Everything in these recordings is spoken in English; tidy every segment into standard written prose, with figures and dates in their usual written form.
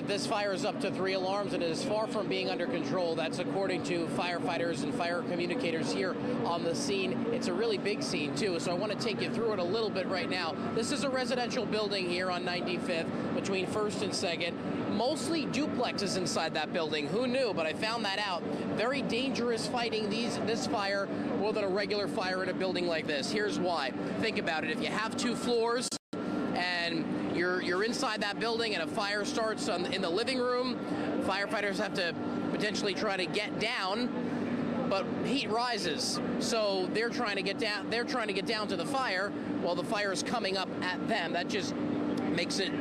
that this fire is up to 3 alarms and it is far from being under control. That's according to firefighters and fire communicators here on the scene. It's a really big scene, too, so I want to take you through it a little bit right now. This is a residential building here on 95th between 1st and 2nd. Mostly duplexes inside that building. Who knew? But I found that out. Very dangerous fighting this fire more than a regular fire in a building like this. Here's why. Think about it. If you have 2 floors and you're inside that building and a fire starts in the living room, firefighters have to potentially try to get down, but heat rises. So they're trying to get down. They're trying to get down to the fire while the fire is coming up at them. That just makes it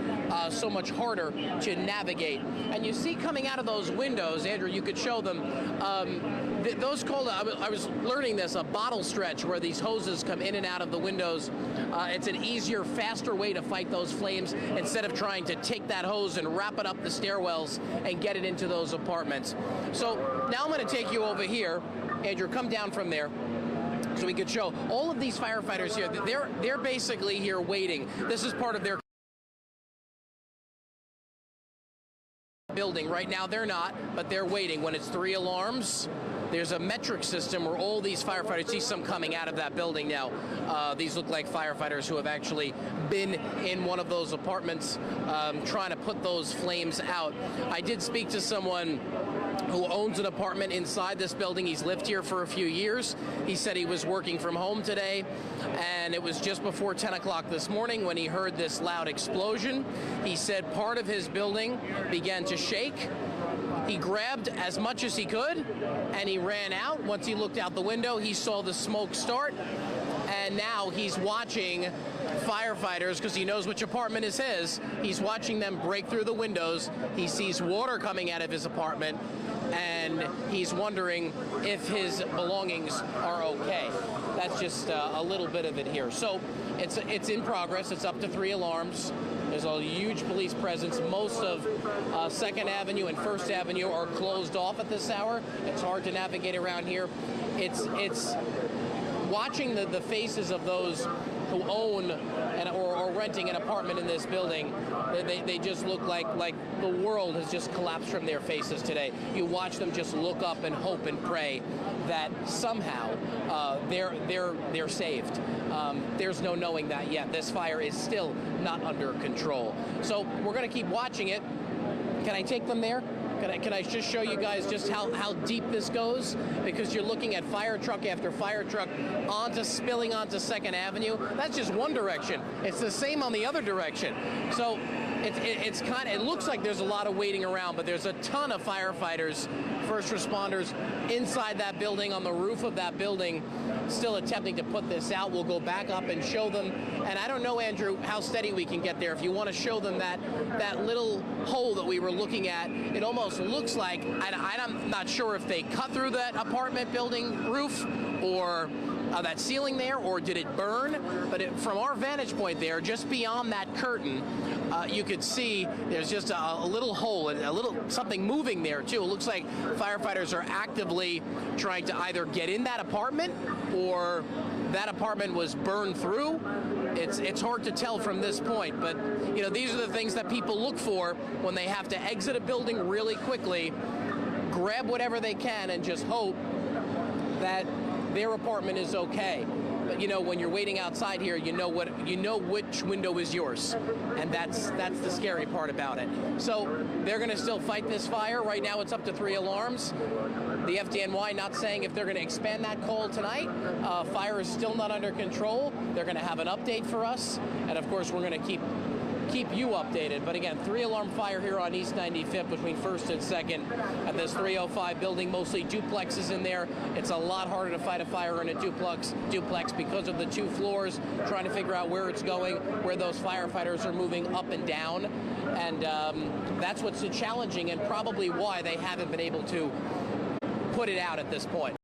so much harder to navigate. And you see coming out of those windows, Andrew, you could show them, those called, I was learning this, a bottle stretch, where these hoses come in and out of the windows. It's an easier, faster way to fight those flames instead of trying to take that hose and wrap it up the stairwells and get it into those apartments. So now I'm going to take you over here. Andrew, come down from there, so we could show all of these firefighters here. They're basically here waiting. This is part of their building. Right now they're not, but they're waiting. When it's 3 alarms, there's a metric system where all these firefighters, see some coming out of that building now. These look like firefighters who have actually been in one of those apartments trying to put those flames out. I did speak to someone who owns an apartment inside this building. He's lived here for a few years. He said he was working from home today, and it was just before 10 o'clock this morning when he heard this loud explosion. He said part of his building began to shake. He grabbed as much as he could, and he ran out. Once he looked out the window, he saw the smoke start, and now he's watching firefighters, because he knows which apartment is his, he's watching them break through the windows. He sees water coming out of his apartment, and he's wondering if his belongings are okay. That's just a little bit of it here. So it's in progress. It's up to 3 alarms. There's a huge police presence. Most of 2nd Avenue and 1st Avenue are closed off at this hour. It's hard to navigate around here. It's watching the faces of those who own or renting an apartment in this building. They just look like the world has just collapsed from their faces today. You watch them just look up and hope and pray that somehow they're saved. There's no knowing that yet. This fire is still not under control. So we're going to keep watching it. Can I take them there? Can I just show you guys just how deep this goes? Because you're looking at fire truck after fire truck spilling onto 2nd Avenue. That's just one direction. It's the same on the other direction. So it looks like there's a lot of waiting around, but there's a ton of firefighters, first responders inside that building, on the roof of that building, still attempting to put this out. We'll go back up and show them. And I don't know, Andrew, how steady we can get there. If you want to show them that little hole that we were looking at, it almost looks like, I'm not sure if they cut through that apartment building roof or that ceiling there, or did it burn? But from our vantage point there, just beyond that curtain, you could see there's just a little hole and a little something moving there too. It looks like firefighters are actively trying to either get in that apartment or that apartment was burned through. It's hard to tell from this point, but you know, these are the things that people look for when they have to exit a building really quickly, grab whatever they can and just hope that their apartment is okay. But you know, when you're waiting outside here, you know which window is yours, and that's the scary part about it. So they're going to still fight this fire. Right now, it's up to 3 alarms. The FDNY not saying if they're going to expand that call tonight. Fire is still not under control. They're going to have an update for us, and of course, we're going to keep you updated. But again, 3-alarm fire here on East 95th between 1st and 2nd at this 305 building, mostly duplexes in there. It's a lot harder to fight a fire in a duplex because of the 2 floors, trying to figure out where it's going, where those firefighters are moving up and down. And that's what's so challenging and probably why they haven't been able to put it out at this point.